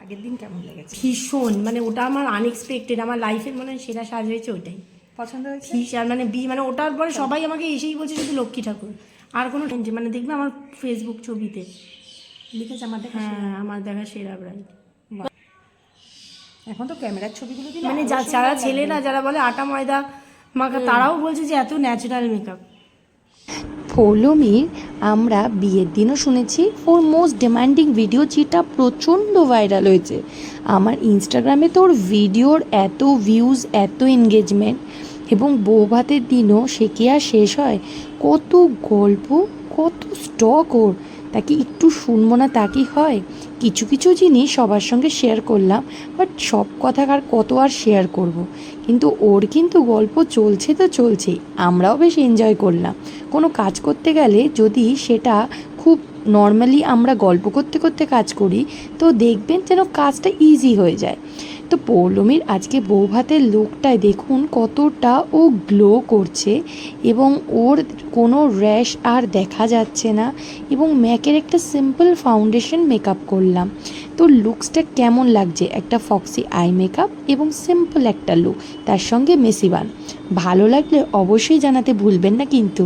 আগের দিন কেমন লেগেছে? ভীষণ, মানে ওটা আমার আনএক্সপেক্টেড, আমার লাইফের মনে হয় সেরা সাজ হয়েছে ওটাই। পছন্দ হয়েছে? ভীষণ, মানে ওটার পরে সবাই আমাকে এসেই বলছে শুধু লক্ষ্মী ঠাকুর, আর কোনো মানে দেখবে আমার ফেসবুক ছবিতে লিখেছে আমার দেখা সেরা। হ্যাঁ আমার দেখা সেরা ব্রাইড। এখন তো ক্যামেরার ছবিগুলো দিলে মানে আরো যারা সুন্দর লাগবে। ছেলেরা যারা বলে আটা ময়দা মাখা, তারাও বলছে যে এত ন্যাচারাল মেকআপ। পৌলমীর আমরা বিয়ের দিনও শুনেছি ওর মোস্ট ডিমান্ডিং ভিডিও, যেটা প্রচণ্ড ভাইরাল হয়েছে। আমার ইনস্টাগ্রামে তো ওর ভিডিওর এত ভিউজ, এত এনগেজমেন্ট, এবং বৌভাতের দিনও সে কি আর শেষ হয়? কত গল্প, কত স্টক ওর, তাকে একটু শুনবো না তা কি হয়? কিছু কিছু জিনিস সবার সঙ্গে শেয়ার করলাম, বাট সব কথা আর কত আর শেয়ার করব। কিন্তু ওর কিন্তু গল্প চলছে তো চলছেই, আমরাও বেশ এনজয় করলাম। কোনো কাজ করতে গেলে যদি সেটা খুব নর্মালি আমরা গল্প করতে করতে কাজ করি, তো দেখবেন যেন কাজটা ইজি হয়ে যায়। তো পৌলমীর আজকে বৌভাতের লুকটায় দেখুন কতটা ও গ্লো করছে, এবং ওর কোনো র্যাশ আর দেখা যাচ্ছে না, এবং ম্যাকের একটা সিম্পল ফাউন্ডেশন মেকআপ করলাম। তো লুকসটা কেমন লাগছে? একটা ফক্সি আই মেকআপ এবং সিম্পল একটা লুক, তার সঙ্গে মেসি বান। ভালো লাগলে অবশ্যই জানাতে ভুলবেন না কিন্তু।